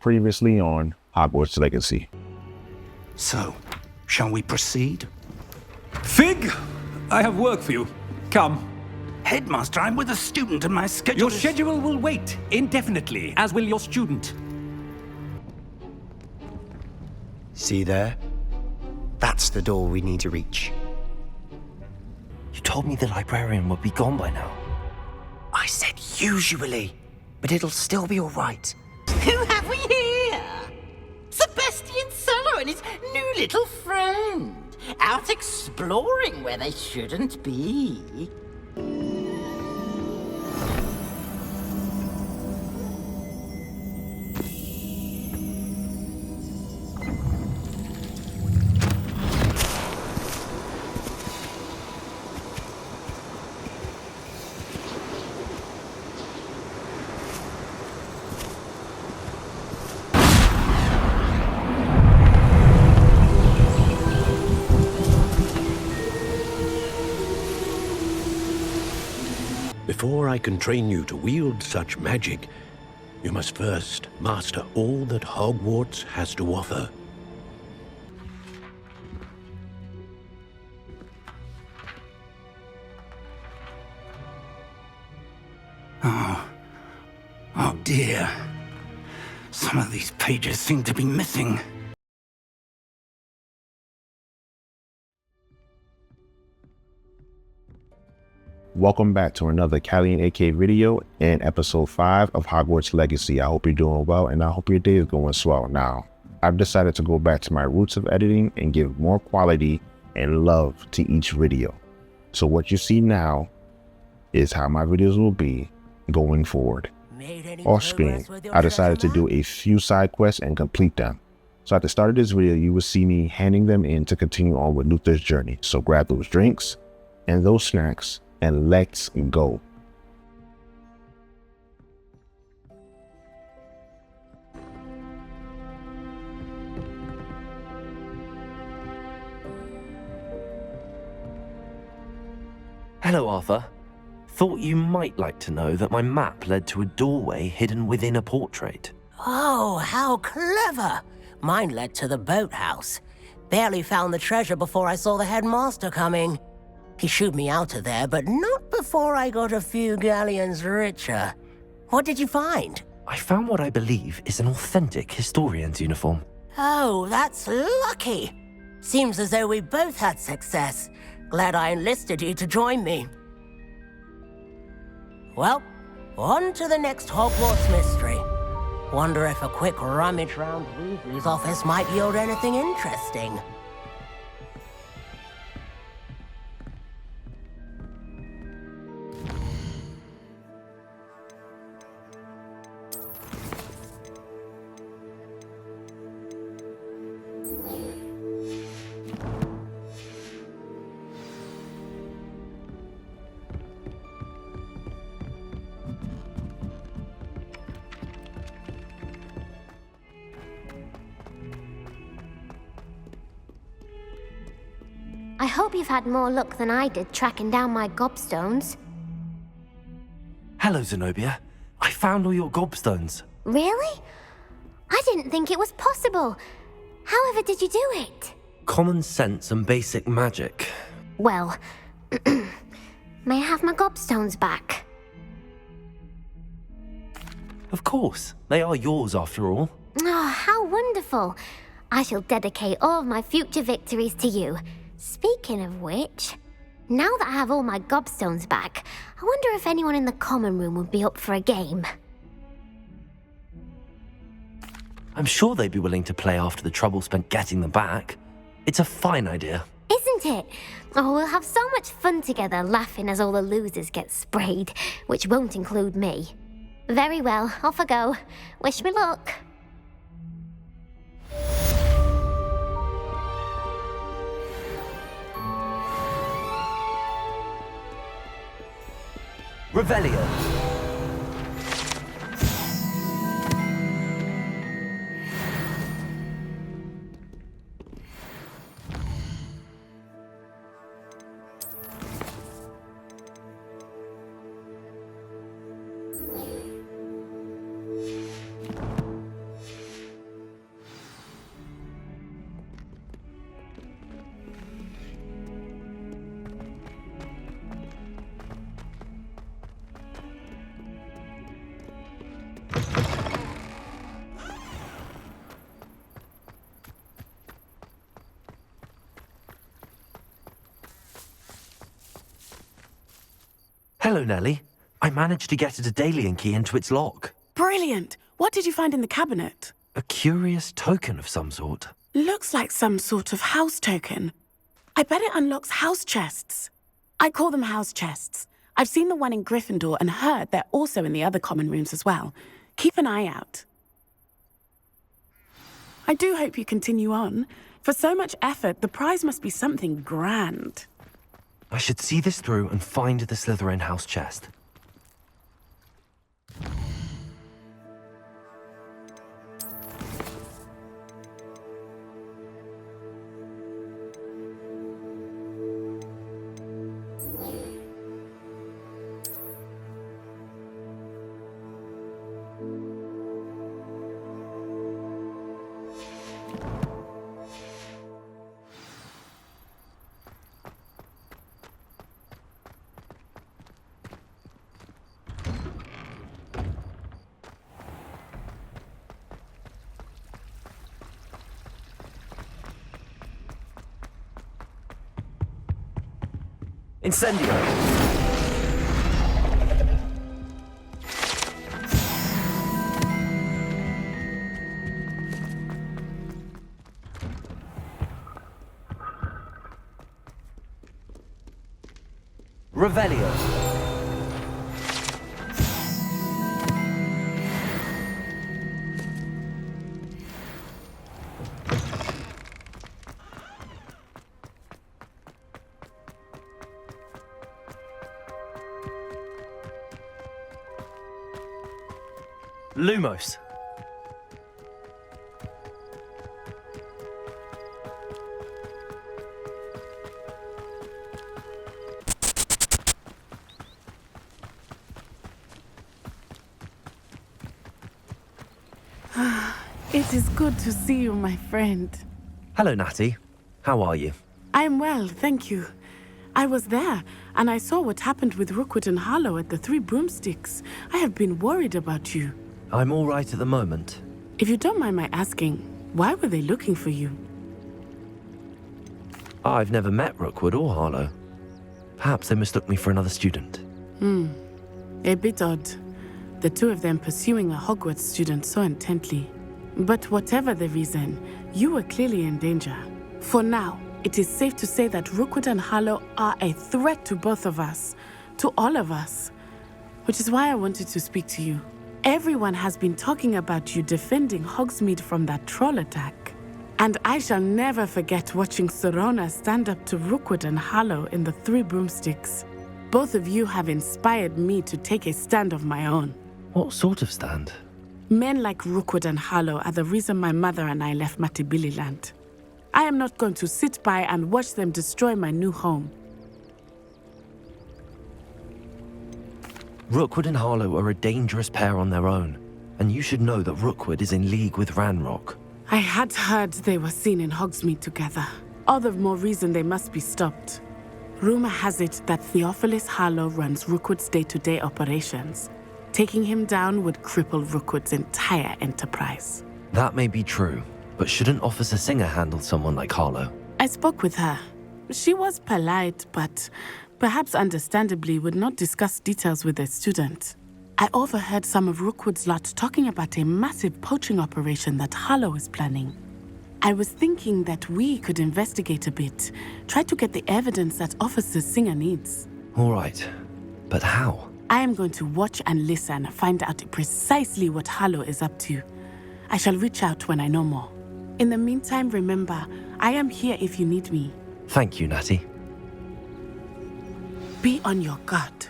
Previously on Hogwarts Legacy. So, shall we proceed? Fig, I have work for you. Come. Headmaster, I'm with a student and my schedule Your schedule will wait indefinitely, as will your student. See there? That's the door we need to reach. You told me the librarian would be gone by now. I said usually, but it'll still be all right. Who have we here? Sebastian Solo and his new little friend, out exploring where they shouldn't be. Before I can train you to wield such magic, you must first master all that Hogwarts has to offer. Oh dear. Some of these pages seem to be missing. Welcome back to another Cali and AK video and episode 5 of Hogwarts Legacy. I hope you're doing well and I hope your day is going swell. Now, I've decided to go back to my roots of editing and give more quality and love to each video. So what you see now is how my videos will be going forward. Off screen, I decided to do a few side quests and complete them. So at the start of this video, you will see me handing them in to continue on with Luther's journey. So grab those drinks and those snacks and let's go. Hello, Arthur. Thought you might like to know that my map led to a doorway hidden within a portrait. Oh, how clever! Mine led to the boathouse. Barely found the treasure before I saw the headmaster coming. He shooed me out of there, but not before I got a few galleons richer. What did you find? I found what I believe is an authentic historian's uniform. Oh, that's lucky. Seems as though we both had success. Glad I enlisted you to join me. Well, on to the next Hogwarts mystery. Wonder if a quick rummage round Weasley's office might yield anything interesting. I hope you've had more luck than I did tracking down my gobstones. Hello, Zenobia. I found all your gobstones. Really? I didn't think it was possible. However did you do it? Common sense and basic magic. Well, may I have my gobstones back? Of course. They are yours after all. Oh, how wonderful. I shall dedicate all of my future victories to you. Speaking of which, now that I have all my gobstones back, I wonder if anyone in the common room would be up for a game. I'm sure they'd be willing to play after the trouble spent getting them back. It's a fine idea. Isn't it? Oh, we'll have so much fun together laughing as all the losers get sprayed, which won't include me. Very well, off I go. Wish me luck. Revelio. Hello, Nellie. I managed to get a Daedalian key into its lock. Brilliant! What did you find in the cabinet? A curious token of some sort. Looks like some sort of house token. I bet it unlocks house chests. I call them house chests. I've seen the one in Gryffindor and heard they're also in the other common rooms as well. Keep an eye out. I do hope you continue on. For so much effort, the prize must be something grand. I should see this through and find the Slytherin house chest. Incendio! Revelio. Lumos. It is good to see you, my friend. Hello, Natty. How are you? I am well, thank you. I was there, and I saw what happened with Rookwood and Harlow at the Three Broomsticks. I have been worried about you. I'm all right at the moment. If you don't mind my asking, why were they looking for you? I've never met Rookwood or Harlow. Perhaps they mistook me for another student. A bit odd. The two of them pursuing a Hogwarts student so intently. But whatever the reason, you were clearly in danger. For now, it is safe to say that Rookwood and Harlow are a threat to both of us, to all of us. Which is why I wanted to speak to you. Everyone has been talking about you defending Hogsmeade from that troll attack. And I shall never forget watching Sorona stand up to Rookwood and Harlow in the Three Broomsticks. Both of you have inspired me to take a stand of my own. What sort of stand? Men like Rookwood and Harlow are the reason my mother and I left Matabeleland. I am not going to sit by and watch them destroy my new home. Rookwood and Harlow are a dangerous pair on their own, and you should know that Rookwood is in league with Ranrock. I had heard they were seen in Hogsmeade together. All the more reason they must be stopped. Rumor has it that Theophilus Harlow runs Rookwood's day-to-day operations. Taking him down would cripple Rookwood's entire enterprise. That may be true, but shouldn't Officer Singer handle someone like Harlow? I spoke with her. She was polite, but perhaps understandably would not discuss details with a student. I overheard some of Rookwood's lot talking about a massive poaching operation that Harlow is planning. I was thinking that we could investigate a bit, try to get the evidence that Officer Singer needs. All right, but how? I am going to watch and listen, find out precisely what Harlow is up to. I shall reach out when I know more. In the meantime, remember, I am here if you need me. Thank you, Natty. Be on your guard.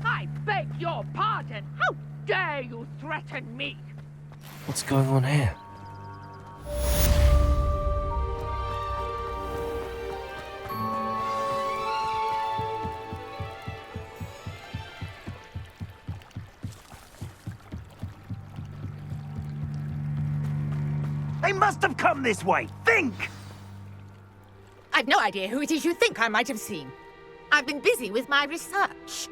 I beg your pardon. How dare you threaten me? What's going on here? They must have come this way. Think! I've no idea who it is you think I might have seen. I've been busy with my research.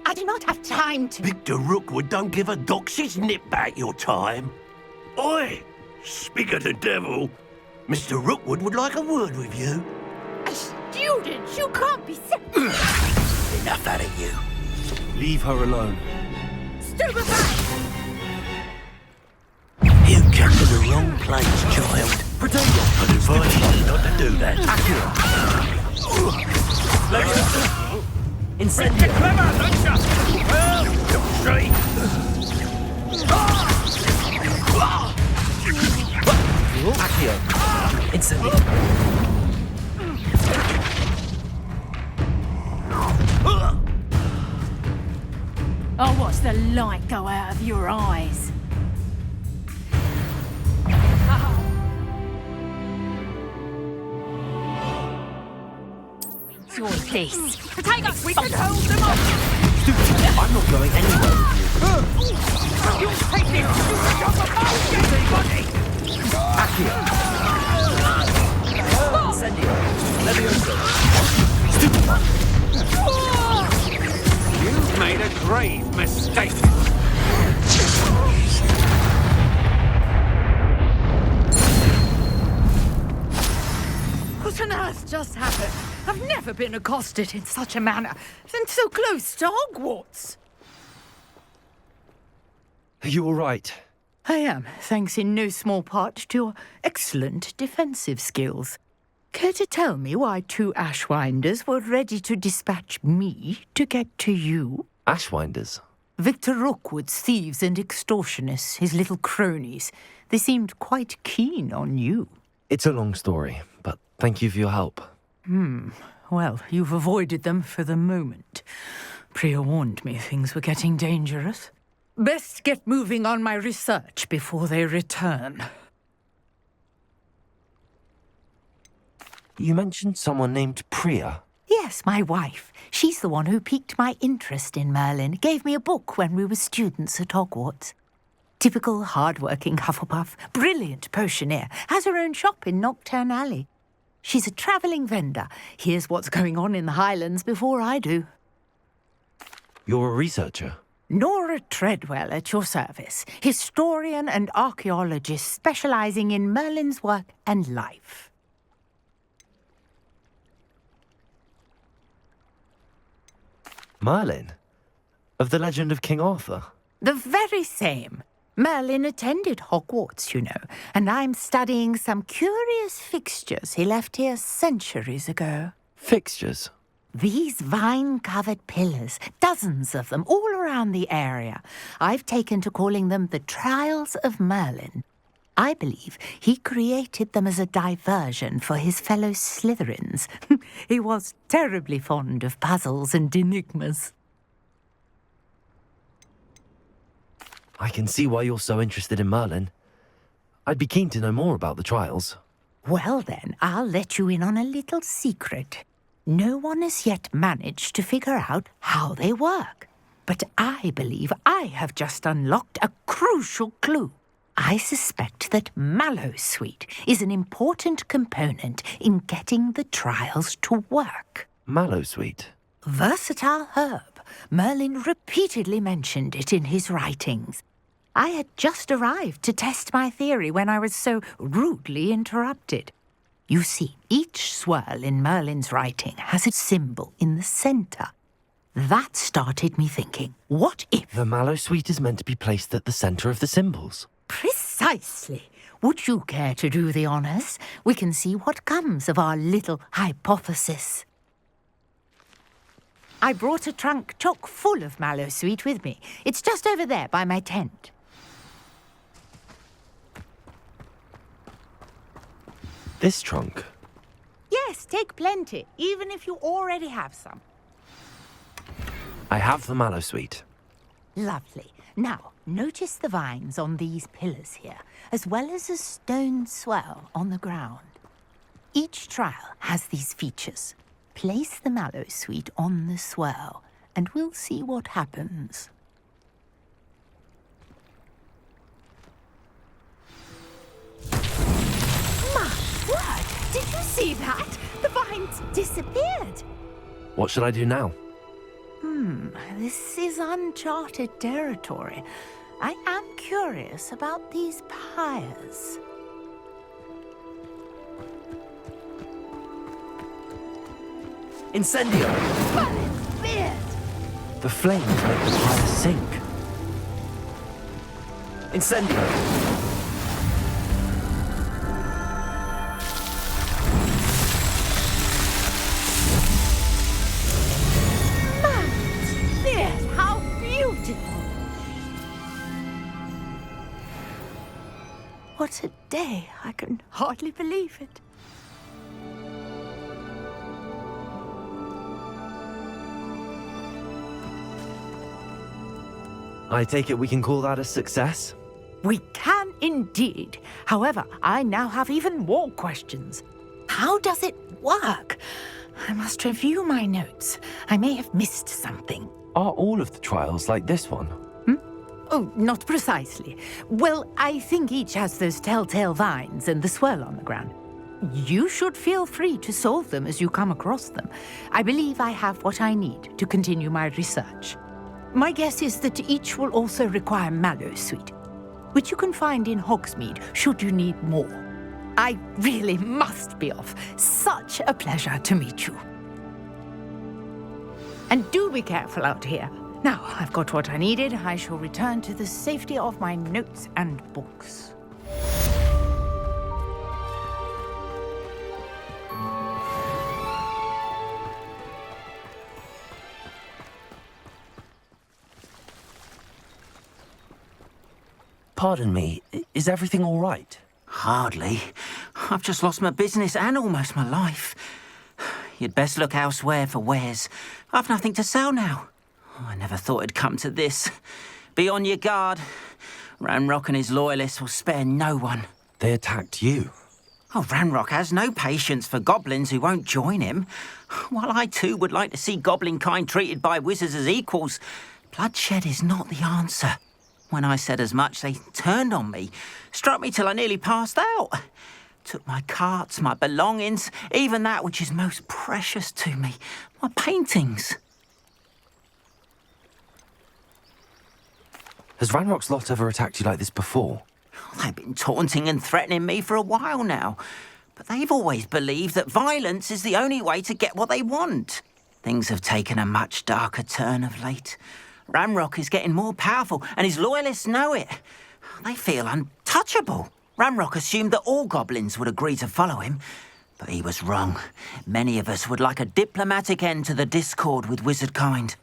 I do not have time to... Victor Rookwood don't give a doxy's nip back your time. Oi! Speak of the devil. Mr. Rookwood would like a word with you. students! You can't be Enough out of you. Leave her alone. Stupefy! You came to the wrong place, child. Potato! I'd advise you not to do that. Incendio! Accio! Incendio! Oh, watch the light go out of your eyes. It's your piece. Potatoes, we can hold them off. I'm not going anywhere with you. You'll take this. Everybody. Accio! Incendio! Levioso! You've made a grave mistake. What on earth just happened? I've never been accosted in such a manner, and so close to Hogwarts. Are you all right? I am, thanks in no small part to your excellent defensive skills. Care to tell me why 2 Ashwinders were ready to dispatch me to get to you? Ashwinders? Victor Rookwood's thieves and extortionists, his little cronies. They seemed quite keen on you. It's a long story, but thank you for your help. Well, you've avoided them for the moment. Priya warned me things were getting dangerous. Best get moving on my research before they return. You mentioned someone named Priya. Yes, my wife. She's the one who piqued my interest in Merlin. Gave me a book when we were students at Hogwarts. Typical hard-working Hufflepuff, brilliant potioneer, has her own shop in Nocturne Alley. She's a travelling vendor. Hears what's going on in the Highlands before I do. You're a researcher? Nora Treadwell at your service, historian and archaeologist specialising in Merlin's work and life. Merlin? Of the legend of King Arthur? The very same. Merlin attended Hogwarts, you know, and I'm studying some curious fixtures he left here centuries ago. Fixtures? These vine-covered pillars, dozens of them, all around the area. I've taken to calling them the Trials of Merlin. I believe he created them as a diversion for his fellow Slytherins. He was terribly fond of puzzles and enigmas. I can see why you're so interested in Merlin. I'd be keen to know more about the trials. Well then, I'll let you in on a little secret. No one has yet managed to figure out how they work. But I believe I have just unlocked a crucial clue. I suspect that Mallowsweet is an important component in getting the trials to work. Mallowsweet? Versatile herb. Merlin repeatedly mentioned it in his writings. I had just arrived to test my theory when I was so rudely interrupted. You see, each swirl in Merlin's writing has a symbol in the centre. That started me thinking, what if... The Mallowsweet is meant to be placed at the centre of the symbols. Precisely. Would you care to do the honours? We can see what comes of our little hypothesis. I brought a trunk chock full of Mallowsweet with me. It's just over there by my tent. This trunk? Yes, take plenty, even if you already have some. I have the Mallowsweet. Lovely. Now, notice the vines on these pillars here, as well as a stone swell on the ground. Each trial has these features. Place the Mallowsweet on the swell, and we'll see what happens. My word! Did you see that? The vines disappeared. What should I do now? This is uncharted territory. I am curious about these pyres. Incendio! The flames make the fire sink. Incendio! How beautiful! What a day! I can hardly believe it. I take it we can call that a success? We can indeed. However, I now have even more questions. How does it work? I must review my notes. I may have missed something. Are all of the trials like this one? Oh, not precisely. Well, I think each has those telltale vines and the swirl on the ground. You should feel free to solve them as you come across them. I believe I have what I need to continue my research. My guess is that each will also require mallow sweet, which you can find in Hogsmeade should you need more. I really must be off. Such a pleasure to meet you. And do be careful out here. Now I've got what I needed, I shall return to the safety of my notes and books. Pardon me, is everything all right? Hardly. I've just lost my business and almost my life. You'd best look elsewhere for wares. I've nothing to sell now. I never thought it'd come to this. Be on your guard. Ranrock and his loyalists will spare no one. They attacked you? Oh, Ranrock has no patience for goblins who won't join him. While I too would like to see goblin kind treated by wizards as equals, bloodshed is not the answer. When I said as much, they turned on me, struck me till I nearly passed out. Took my carts, my belongings, even that which is most precious to me, my paintings. Has Ranrock's lot ever attacked you like this before? They've been taunting and threatening me for a while now, but they've always believed that violence is the only way to get what they want. Things have taken a much darker turn of late. Ranrock is getting more powerful, and his loyalists know it. They feel untouchable. Ranrock assumed that all goblins would agree to follow him, but he was wrong. Many of us would like a diplomatic end to the discord with wizard kind.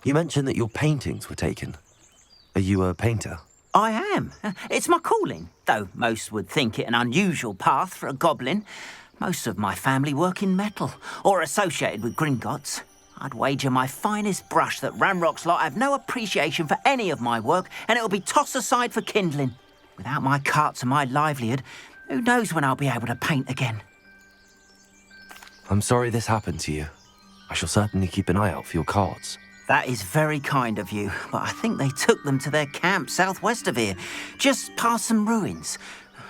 You mentioned that your paintings were taken. Are you a painter? I am. It's my calling, though most would think it an unusual path for a goblin. Most of my family work in metal, or associated with Gringotts. I'd wager my finest brush that Ranrock's lot have no appreciation for any of my work, and it'll be tossed aside for kindling. Without my carts and my livelihood, who knows when I'll be able to paint again? I'm sorry this happened to you. I shall certainly keep an eye out for your carts. That is very kind of you, but I think they took them to their camp southwest of here, just past some ruins.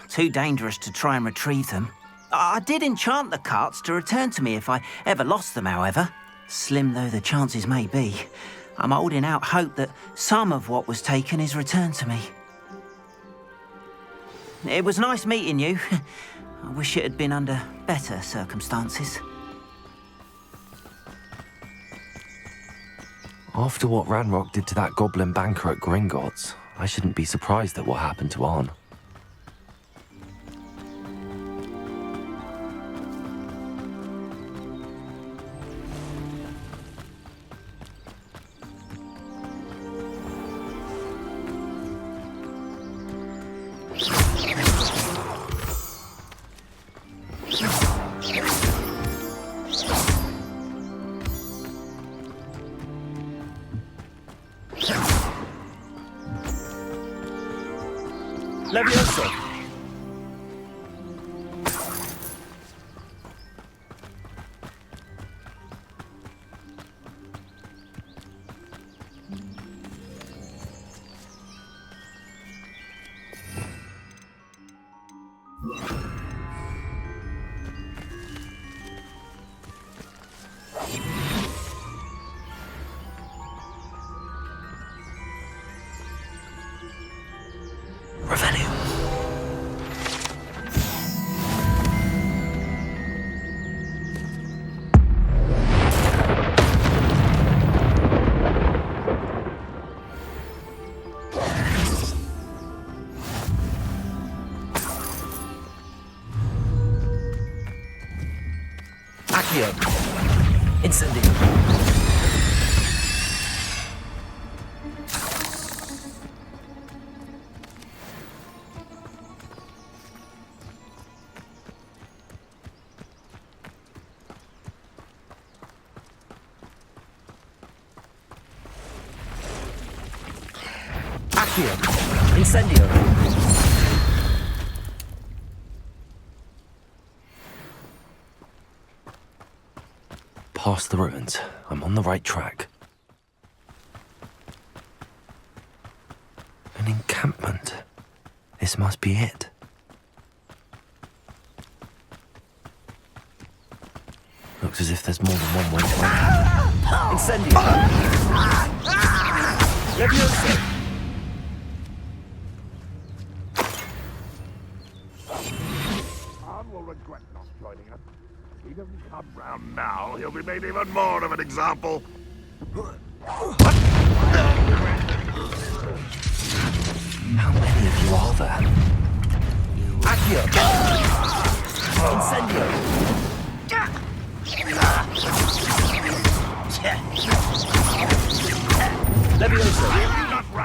Too dangerous to try and retrieve them. I did enchant the carts to return to me if I ever lost them, however. Slim though the chances may be, I'm holding out hope that some of what was taken is returned to me. It was nice meeting you. I wish it had been under better circumstances. After what Ranrock did to that goblin banker at Gringotts, I shouldn't be surprised at what happened to Arn. Levioso! Accio. Incendio. Accio. Incendio. Past the ruins. I'm on the right track. An encampment. This must be it. Looks as if there's more than one way to enter. Incendio! Leviosa! Will regret not joining us. If he doesn't come round now, he'll be made even more of an example. How many of you are there? Accio! Incendio! Leviosa!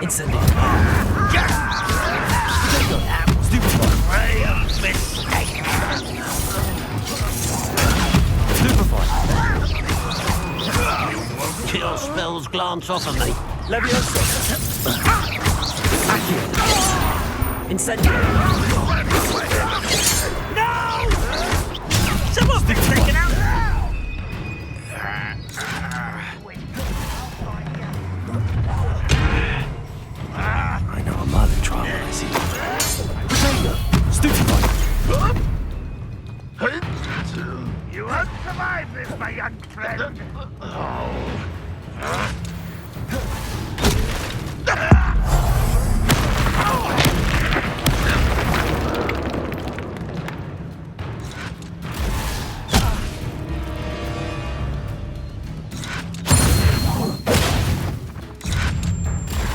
Incendio! Stupefy! Stupefy! Your spells glance off of me. Leviosa! Accio! Incendio! No! Someone's been taken out! I know a mother trial when I see you. Stupefy! You won't survive this, my young friend.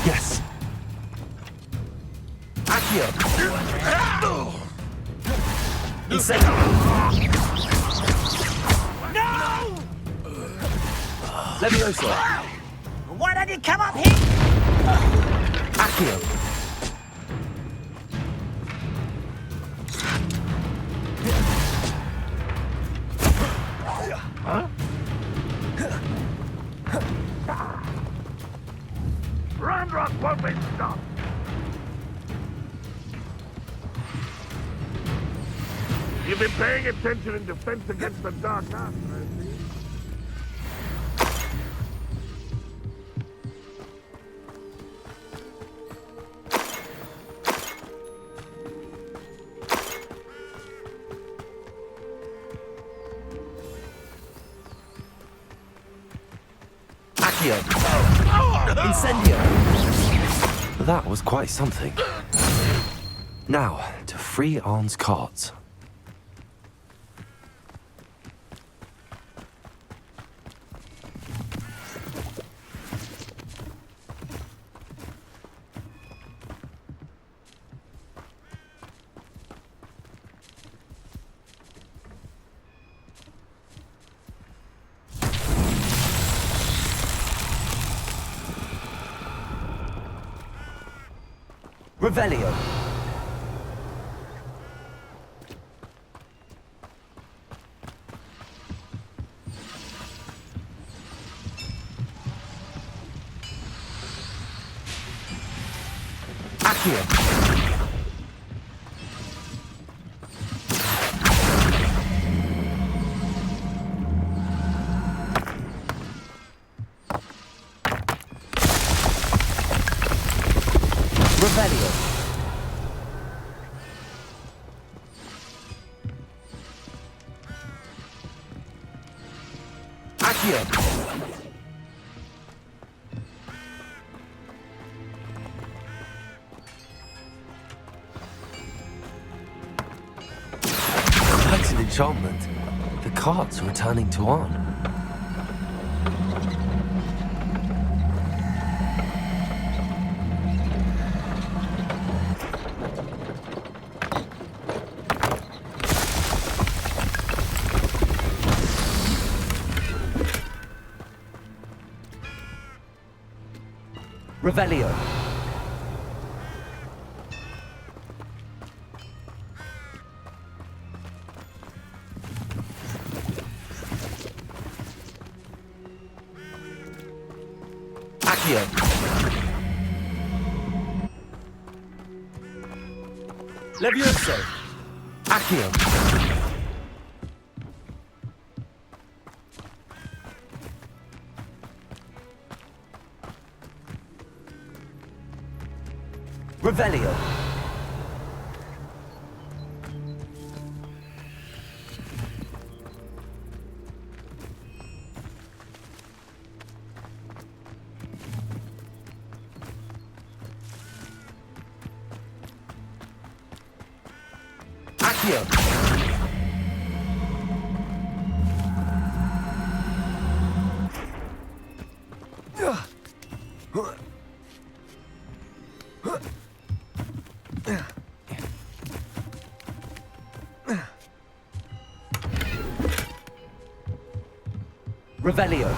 Yes! Accio! Incendio! No! Leviosa! Why don't you come up here? Accio! Rock won't be stopped. You've been paying attention in defense against the dark arts, I see. Accio! Incendio! That was quite something. Now, to free Arn's carts. Revelio. Accio. Revelio. Accio. Quite an enchantment. The carts are returning to Arn. Revelio. Accio. Levioso. Accio. Revelio. Accio. Revelio.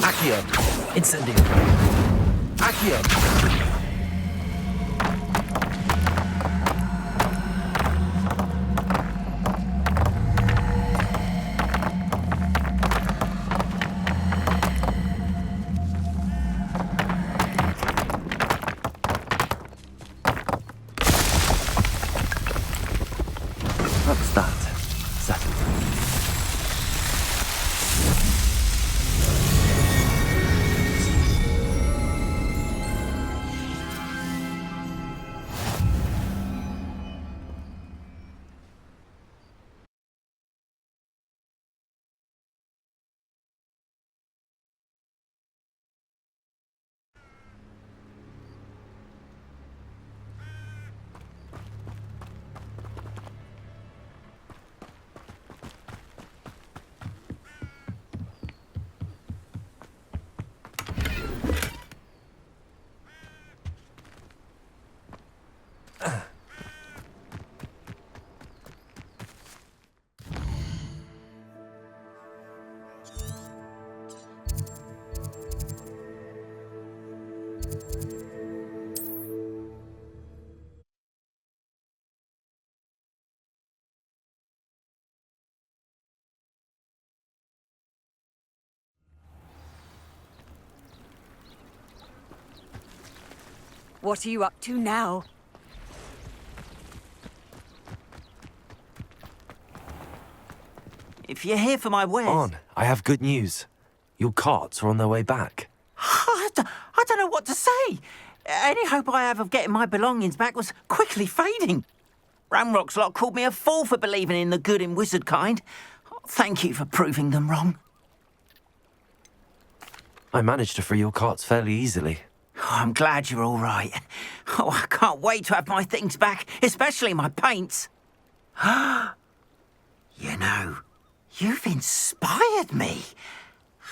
Accio. Incendio. Accio. What's that? Settled. What are you up to now? If you're here for my wares... On, I have good news. Your carts are on their way back. I don't know what to say. Any hope I have of getting my belongings back was quickly fading. Ramrock's lot called me a fool for believing in the good in wizard kind. Thank you for proving them wrong. I managed to free your carts fairly easily. Oh, I'm glad you're all right. Oh, I can't wait to have my things back, especially my paints. You know, you've inspired me.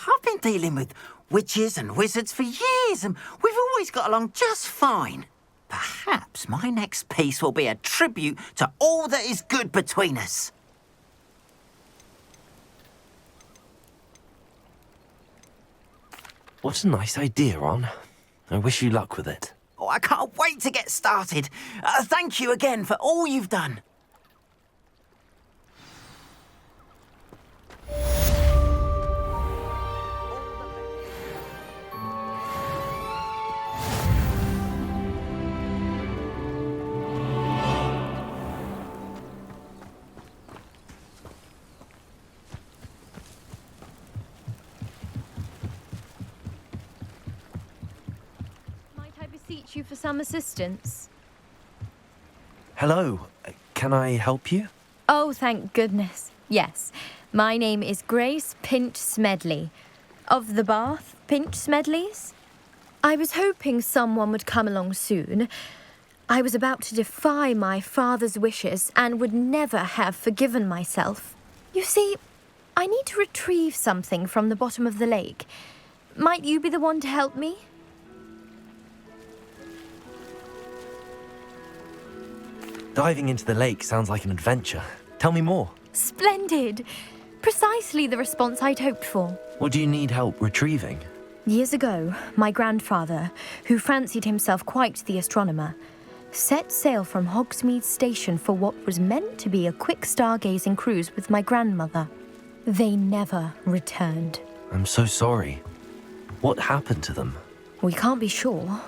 I've been dealing with witches and wizards for years, and we've always got along just fine. Perhaps my next piece will be a tribute to all that is good between us. What a nice idea, Ron. I wish you luck with it. Oh, I can't wait to get started. Thank you again for all you've done. Beseech you for some assistance. Hello. Can I help you? Oh, thank goodness. Yes. My name is Grace Pinch Smedley. Of the Bath Pinch Smedleys. I was hoping someone would come along soon. I was about to defy my father's wishes and would never have forgiven myself. You see, I need to retrieve something from the bottom of the lake. Might you be the one to help me? Diving into the lake sounds like an adventure. Tell me more. Splendid! Precisely the response I'd hoped for. What do you need help retrieving? Years ago, my grandfather, who fancied himself quite the astronomer, set sail from Hogsmeade Station for what was meant to be a quick stargazing cruise with my grandmother. They never returned. I'm so sorry. What happened to them? We can't be sure.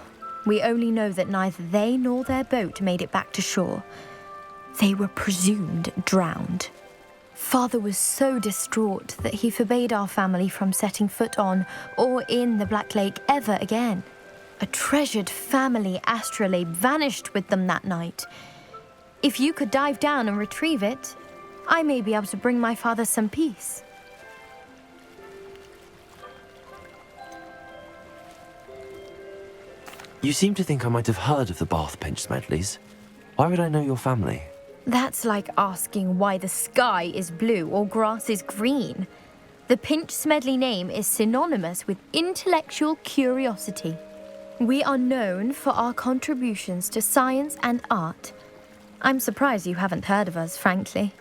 We only know that neither they nor their boat made it back to shore. They were presumed drowned. Father was so distraught that he forbade our family from setting foot on or in the Black Lake ever again. A treasured family astrolabe vanished with them that night. If you could dive down and retrieve it, I may be able to bring my father some peace. You seem to think I might have heard of the Bath Pinch Smedleys. Why would I know your family? That's like asking why the sky is blue or grass is green. The Pinch Smedley name is synonymous with intellectual curiosity. We are known for our contributions to science and art. I'm surprised you haven't heard of us, frankly.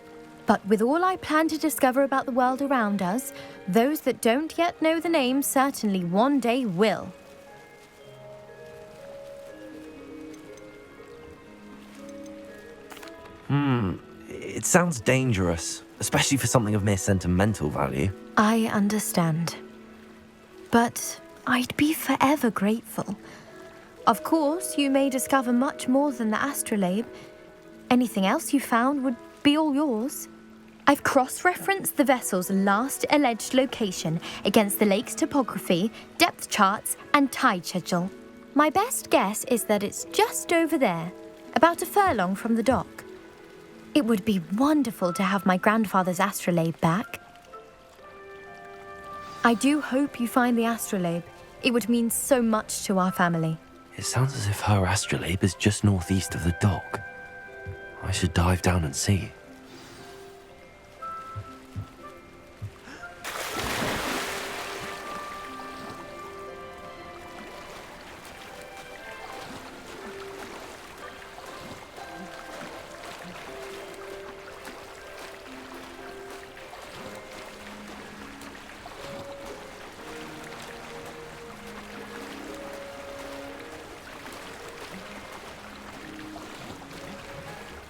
But with all I plan to discover about the world around us, those that don't yet know the name certainly one day will. It sounds dangerous, especially for something of mere sentimental value. I understand. But I'd be forever grateful. Of course, you may discover much more than the astrolabe. Anything else you found would be all yours. I've cross-referenced the vessel's last alleged location against the lake's topography, depth charts, and tide schedule. My best guess is that it's just over there, about a furlong from the dock. It would be wonderful to have my grandfather's astrolabe back. I do hope you find the astrolabe. It would mean so much to our family. It sounds as if her astrolabe is just northeast of the dock. I should dive down and see.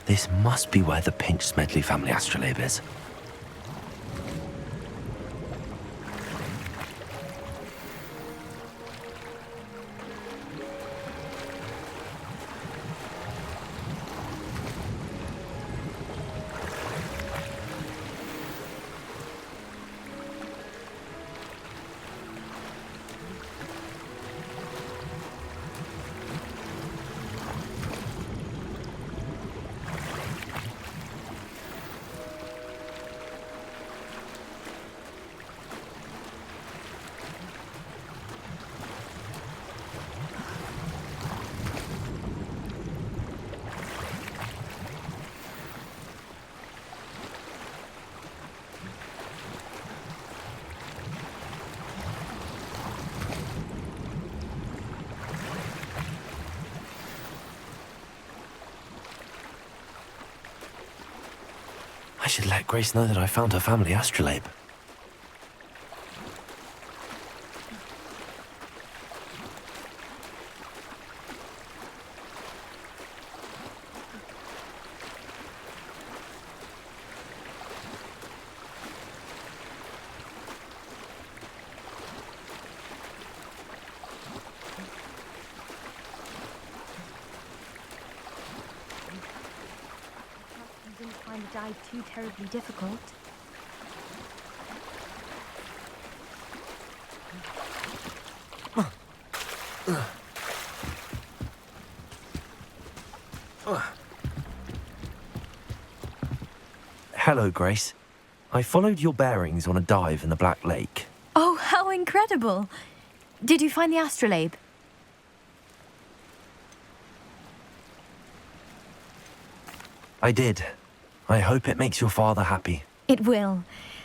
This must be where the Pinch Smedley family astrolabe is. I should let Grace know that I found her family astrolabe. Find the dive too terribly difficult. Hello, Grace. I followed your bearings on a dive in the Black Lake. Oh, how incredible! Did you find the astrolabe? I did. I hope it makes your father happy. It will.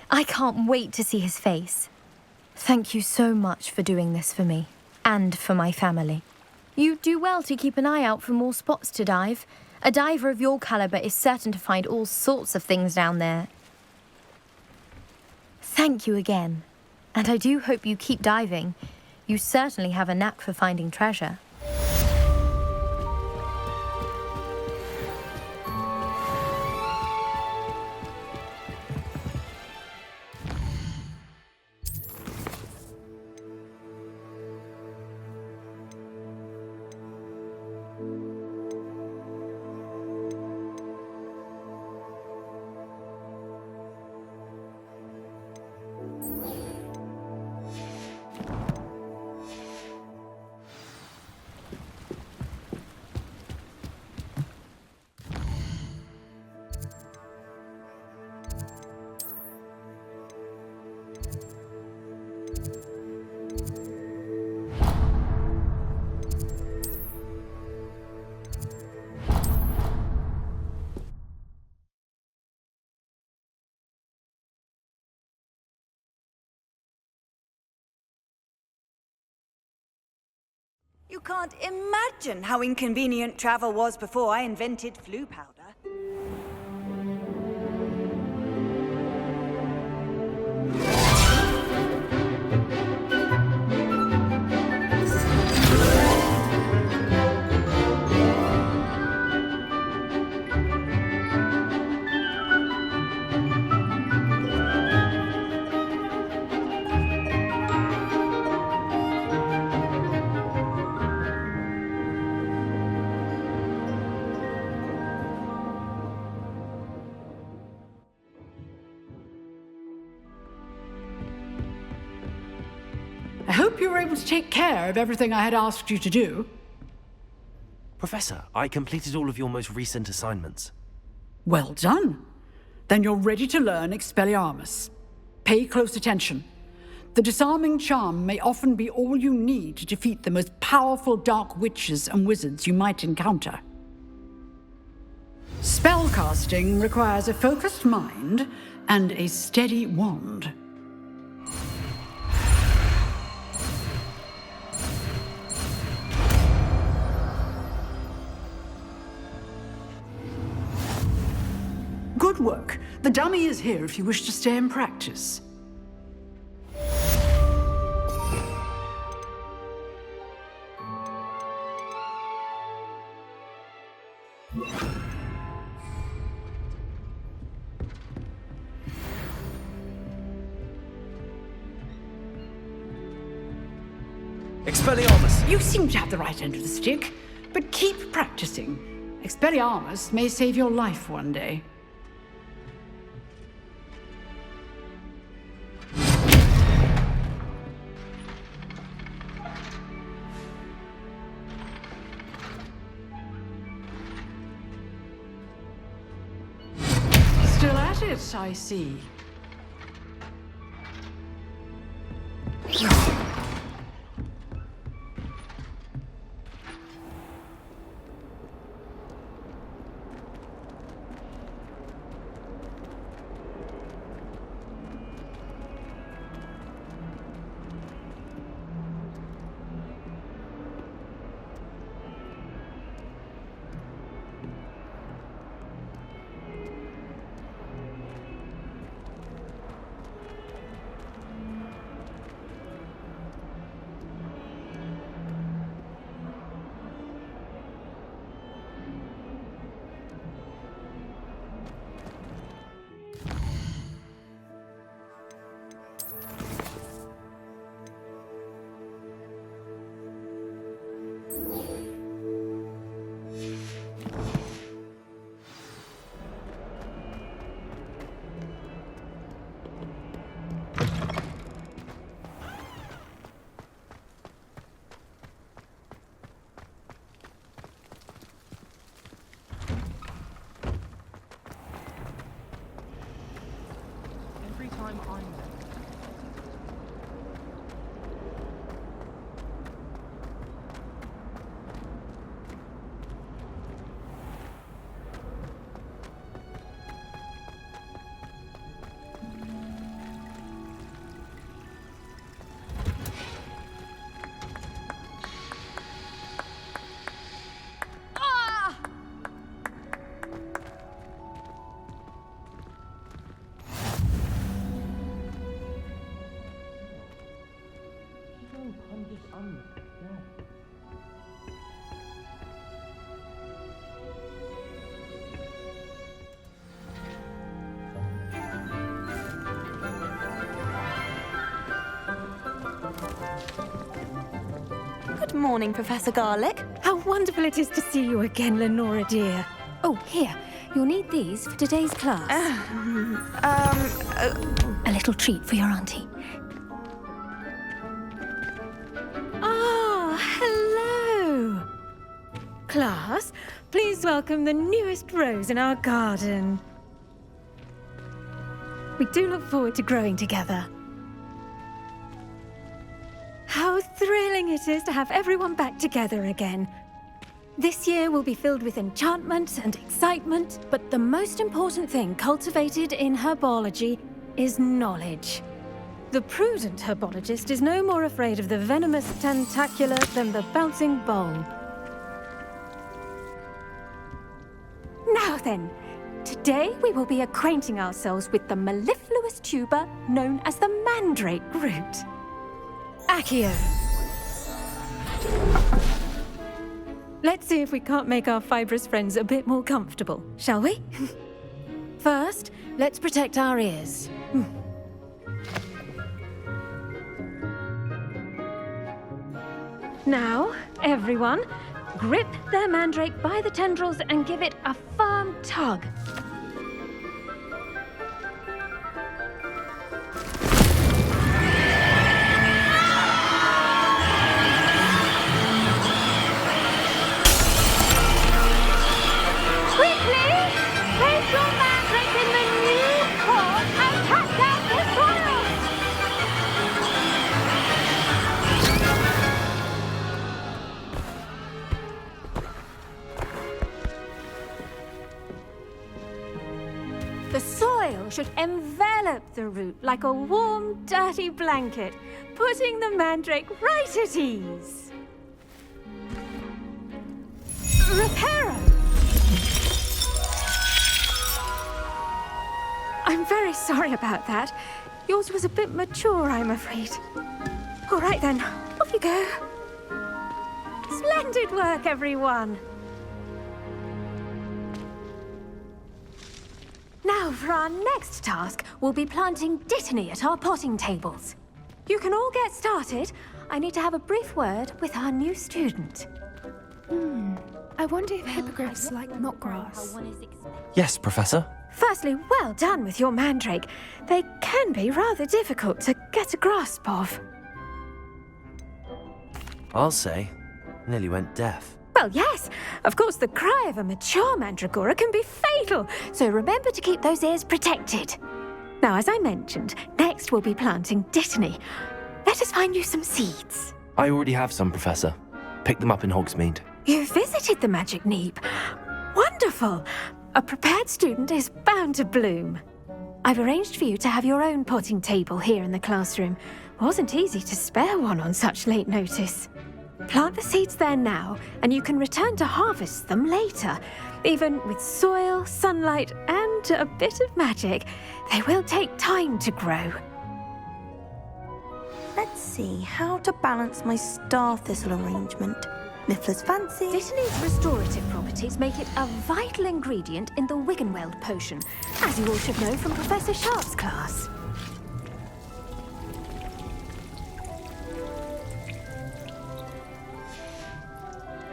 I can't wait to see his face. Thank you so much for doing this for me, and for my family. You do well to keep an eye out for more spots to dive. A diver of your caliber is certain to find all sorts of things down there. Thank you again. And I do hope you keep diving. You certainly have a knack for finding treasure. You can't imagine how inconvenient travel was before I invented flu powder. I hope you were able to take care of everything I had asked you to do. Professor, I completed all of your most recent assignments. Well done. Then you're ready to learn Expelliarmus. Pay close attention. The disarming charm may often be all you need to defeat the most powerful dark witches and wizards you might encounter. Spellcasting requires a focused mind and a steady wand. Good work. The dummy is here if you wish to stay and practice. Expelliarmus! You seem to have the right end of the stick, but keep practicing. Expelliarmus may save your life one day. Still at it, I see. morning, Professor Garlick. How wonderful it is to see you again, Lenora dear. Oh, here. You'll need these for today's class. A little treat for your auntie. Ah, hello. Class, please welcome the newest rose in our garden. We do look forward to growing together. How thrilling it is to have everyone back together again. This year will be filled with enchantment and excitement, but the most important thing cultivated in herbology is knowledge. The prudent herbologist is no more afraid of the venomous tentacula than the bouncing bulb. Now then, today we will be acquainting ourselves with the mellifluous tuber known as the mandrake root. Accio. Let's see if we can't make our fibrous friends a bit more comfortable, shall we? First, let's protect our ears. Now, everyone, grip their mandrake by the tendrils and give it a firm tug. The soil should envelop the root like a warm, dirty blanket, putting the mandrake right at ease. Reparo! I'm very sorry about that. Yours was a bit mature, I'm afraid. All right then, off you go. Splendid work, everyone. Now, for our next task, we'll be planting dittany at our potting tables. You can all get started. I need to have a brief word with our new student. I wonder if hippogriffs like knotgrass. Yes, Professor. Firstly, well done with your mandrake. They can be rather difficult to get a grasp of. I'll say, nearly went deaf. Well, yes. Of course, the cry of a mature mandragora can be fatal, so remember to keep those ears protected. Now, as I mentioned, next we'll be planting dittany. Let us find you some seeds. I already have some, Professor. Picked them up in Hogsmeade. You visited the Magic Neep. Wonderful. A prepared student is bound to bloom. I've arranged for you to have your own potting table here in the classroom. Wasn't easy to spare one on such late notice. Plant the seeds there now, and you can return to harvest them later. Even with soil, sunlight, and a bit of magic, they will take time to grow. Let's see how to balance my star thistle arrangement. Miffler's fancy. Dittany's restorative properties make it a vital ingredient in the Wiggenweld potion, as you all should know from Professor Sharp's class.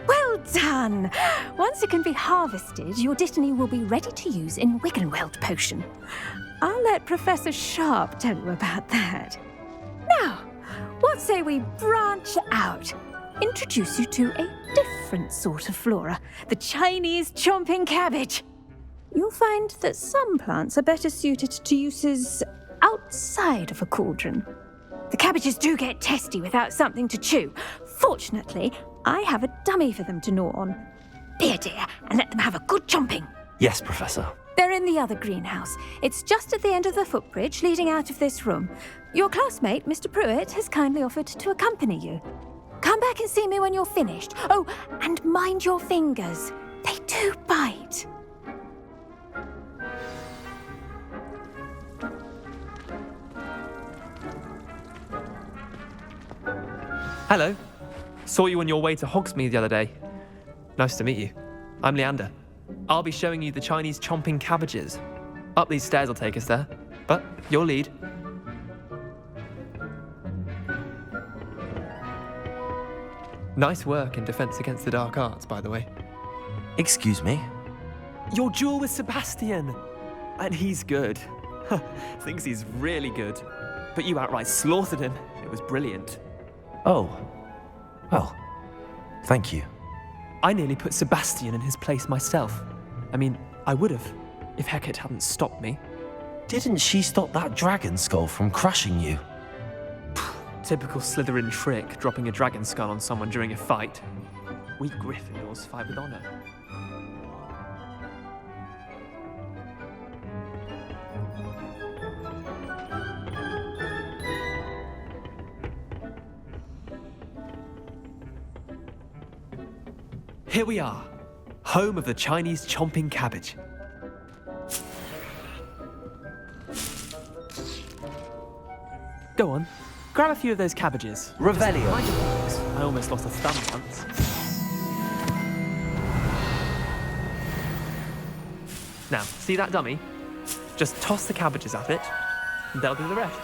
Well done! Once it can be harvested, your dittany will be ready to use in Wiggenweld potion. I'll let Professor Sharp tell you about that. Now, what say we branch out? Introduce you to a different sort of flora, the Chinese chomping cabbage. You'll find that some plants are better suited to uses outside of a cauldron. The cabbages do get testy without something to chew. Fortunately, I have a dummy for them to gnaw on. Be a dear and let them have a good chomping. Yes, Professor. They're in the other greenhouse. It's just at the end of the footbridge leading out of this room. Your classmate, Mr. Pruitt, has kindly offered to accompany you. Come back and see me when you're finished. Oh, and mind your fingers. They do bite. Hello. Saw you on your way to Hogsmeade the other day. Nice to meet you. I'm Leander. I'll be showing you the Chinese chomping cabbages. Up these stairs will take us there, but your lead. Nice work in defense against the dark arts, by the way. Excuse me? Your duel with Sebastian! And he's good. Thinks he's really good. But you outright slaughtered him. It was brilliant. Oh. Well, thank you. I nearly put Sebastian in his place myself. I mean, I would have, if Hecate hadn't stopped me. Didn't she stop that dragon skull from crushing you? Typical Slytherin trick, dropping a dragon skull on someone during a fight. We Gryffindors fight with honor. Here we are, home of the Chinese chomping cabbage. Go on, grab a few of those cabbages. Revelio. I almost lost a thumb once. Now, see that dummy? Just toss the cabbages at it, and they'll do the rest.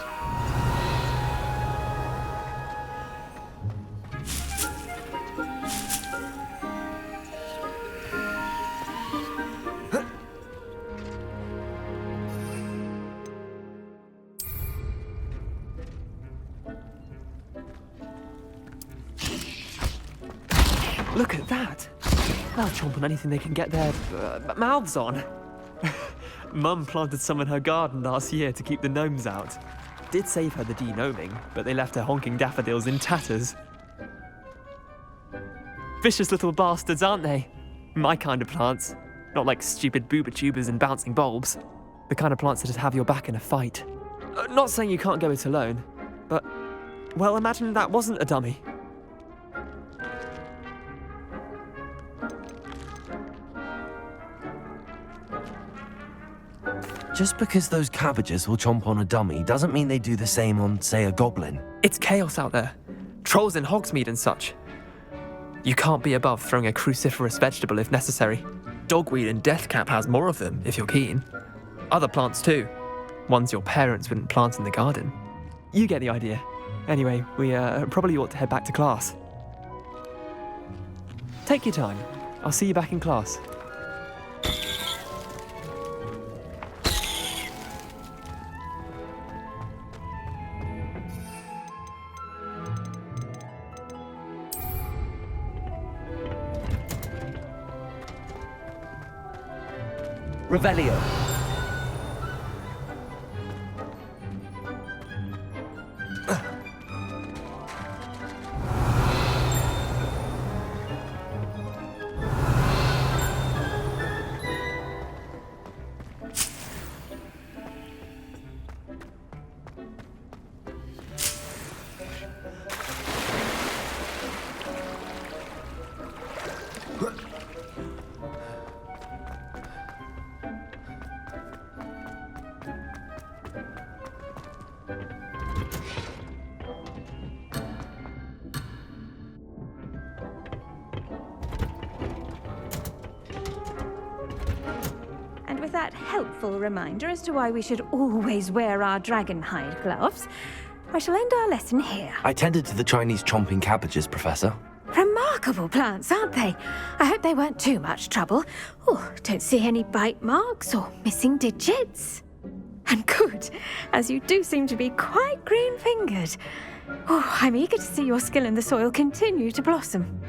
Look at that! They'll chomp on anything they can get their mouths on. Mum planted some in her garden last year to keep the gnomes out. Did save her the de-gnoming, but they left her honking daffodils in tatters. Vicious little bastards, aren't they? My kind of plants. Not like stupid booba tubers and bouncing bulbs. The kind of plants that'd have your back in a fight. Not saying you can't go it alone, but, well, imagine that wasn't a dummy. Just because those cabbages will chomp on a dummy doesn't mean they do the same on, say, a goblin. It's chaos out there. Trolls in Hogsmeade and such. You can't be above throwing a cruciferous vegetable if necessary. Dogweed and deathcap has more of them, if you're keen. Other plants too. Ones your parents wouldn't plant in the garden. You get the idea. Anyway, we probably ought to head back to class. Take your time. I'll see you back in class. Revelio. With that helpful reminder as to why we should always wear our dragon hide gloves, I shall end our lesson here. I tended to the Chinese chomping cabbages, Professor. Remarkable plants, aren't they? I hope they weren't too much trouble. Oh, don't see any bite marks or missing digits. And good, as you do seem to be quite green-fingered. Oh, I'm eager to see your skill in the soil continue to blossom.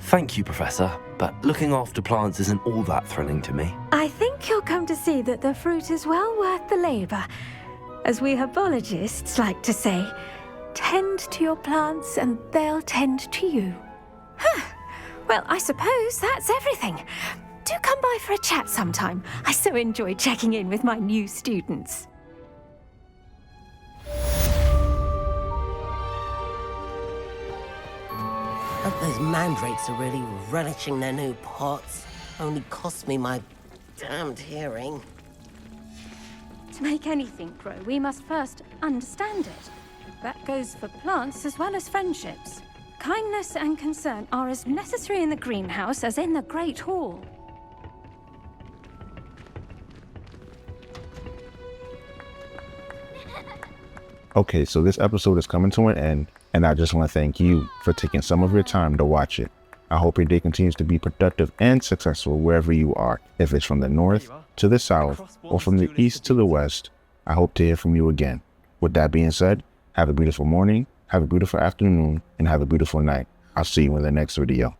Thank you, Professor, but looking after plants isn't all that thrilling to me. I think you'll come to see that the fruit is well worth the labour. As we herbologists like to say, tend to your plants and they'll tend to you. Well, I suppose that's everything. Do come by for a chat sometime. I so enjoy checking in with my new students. Hope those mandrakes are really relishing their new pots. Only cost me my damned hearing. To make anything grow, we must first understand it. That goes for plants as well as friendships. Kindness and concern are as necessary in the greenhouse as in the Great Hall. Okay, so this episode is coming to an end. And I just want to thank you for taking some of your time to watch it. I hope your day continues to be productive and successful wherever you are. If it's from the north to the south or from the east to the west, I hope to hear from you again. With that being said, have a beautiful morning, have a beautiful afternoon, and have a beautiful night. I'll see you in the next video.